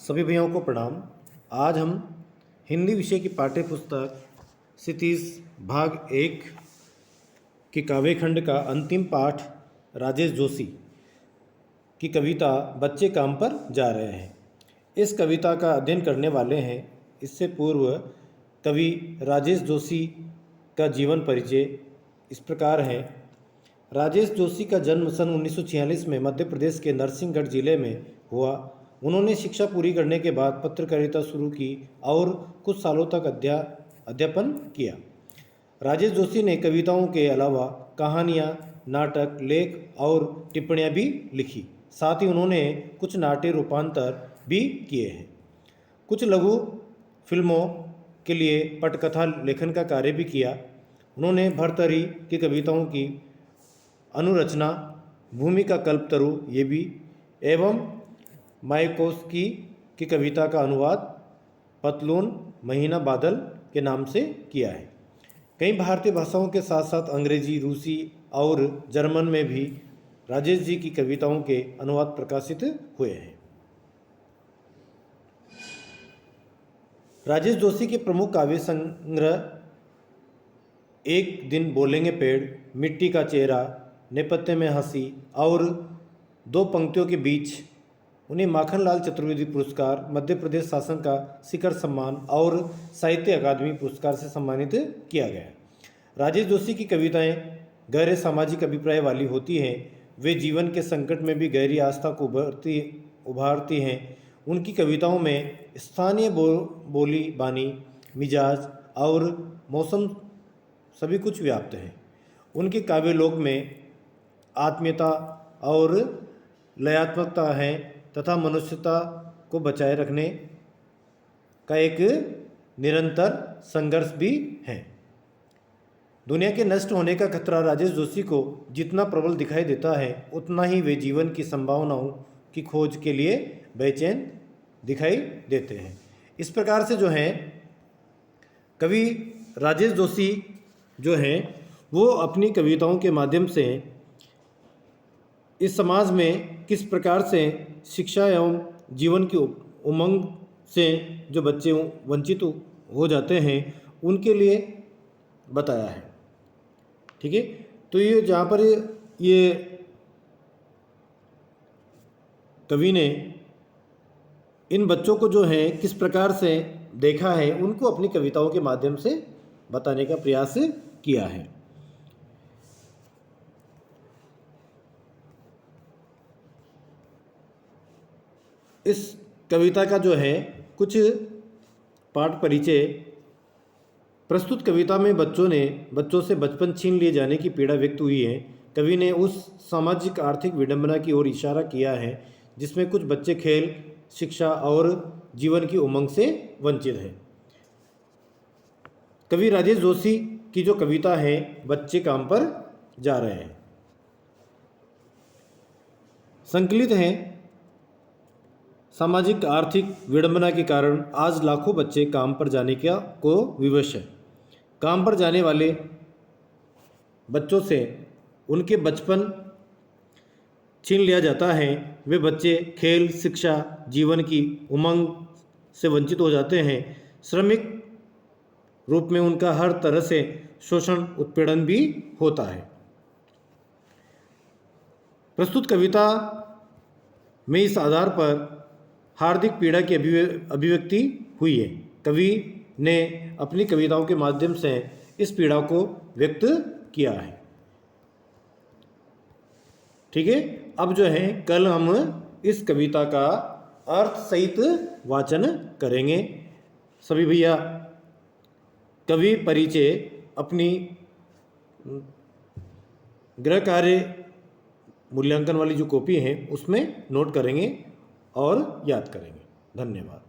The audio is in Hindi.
सभी भैयाओं को प्रणाम। आज हम हिंदी विषय की पाठ्य पुस्तक क्षितिज भाग 1 की काव्यखंड का अंतिम पाठ राजेश जोशी की कविता बच्चे काम पर जा रहे हैं। इस कविता का अध्ययन करने वाले हैं। इससे पूर्व कवि राजेश जोशी का जीवन परिचय इस प्रकार है। राजेश जोशी का जन्म सन 1946 में मध्य प्रदेश के नरसिंहगढ़ जिले में हुआ। उन्होंने शिक्षा पूरी करने के बाद पत्रकारिता शुरू की और कुछ सालों तक अध्यापन किया। राजेश जोशी ने कविताओं के अलावा कहानियाँ, नाटक, लेख और टिप्पणियाँ भी लिखी। साथ ही उन्होंने कुछ नाट्य रूपांतर भी किए हैं। कुछ लघु फिल्मों के लिए पटकथा लेखन का कार्य भी किया। उन्होंने भर्तृहरि की कविताओं की अनुरचना, भूमिका कल्पतरु ये भी एवं मायाकोस्की की कविता का अनुवाद पतलून महीना बादल के नाम से किया है। कई भारतीय भाषाओं के साथ साथ अंग्रेजी, रूसी और जर्मन में भी राजेश जी की कविताओं के अनुवाद प्रकाशित हुए हैं। राजेश जोशी के प्रमुख काव्य संग्रह एक दिन बोलेंगे पेड़, मिट्टी का चेहरा, नेपथ्य में हंसी और दो पंक्तियों के बीच उन्हें माखनलाल चतुर्वेदी पुरस्कार, मध्य प्रदेश शासन का शिखर सम्मान और साहित्य अकादमी पुरस्कार से सम्मानित किया गया। राजेश जोशी की कविताएं गहरे सामाजिक अभिप्राय वाली होती हैं। वे जीवन के संकट में भी गहरी आस्था को उभारती हैं। उनकी कविताओं में स्थानीय बोली बानी, मिजाज और मौसम सभी कुछ व्याप्त है। उनके काव्यलोक में आत्मीयता और लयात्मकता है तथा मनुष्यता को बचाए रखने का एक निरंतर संघर्ष भी है। दुनिया के नष्ट होने का खतरा राजेश जोशी को जितना प्रबल दिखाई देता है, उतना ही वे जीवन की संभावनाओं की खोज के लिए बेचैन दिखाई देते हैं। इस प्रकार से जो है कवि राजेश जोशी जो हैं वो अपनी कविताओं के माध्यम से इस समाज में किस प्रकार से शिक्षा एवं जीवन की उमंग से जो बच्चे वंचित हो जाते हैं उनके लिए बताया है। ठीक है, तो ये जहाँ पर ये कवि ने इन बच्चों को जो है किस प्रकार से देखा है उनको अपनी कविताओं के माध्यम से बताने का प्रयास किया है। इस कविता का जो है कुछ पाठ परिचय। प्रस्तुत कविता में बच्चों से बचपन छीन लिए जाने की पीड़ा व्यक्त हुई है। कवि ने उस सामाजिक आर्थिक विडंबना की ओर इशारा किया है जिसमें कुछ बच्चे खेल, शिक्षा और जीवन की उमंग से वंचित हैं। कवि राजेश जोशी की जो कविता है बच्चे काम पर जा रहे हैं, संकलित हैं। सामाजिक आर्थिक विडंबना के कारण आज लाखों बच्चे काम पर जाने को विवश है। काम पर जाने वाले बच्चों से उनके बचपन छीन लिया जाता है। वे बच्चे खेल, शिक्षा, जीवन की उमंग से वंचित हो जाते हैं। श्रमिक रूप में उनका हर तरह से शोषण, उत्पीड़न भी होता है। प्रस्तुत कविता में इस आधार पर हार्दिक पीड़ा की अभिव्यक्ति हुई है। कवि ने अपनी कविताओं के माध्यम से इस पीड़ा को व्यक्त किया है। ठीक है, अब जो है कल हम इस कविता का अर्थ सहित वाचन करेंगे। सभी भैया कवि परिचय अपनी गृह कार्य मूल्यांकन वाली जो कॉपी है उसमें नोट करेंगे और याद करेंगे। धन्यवाद।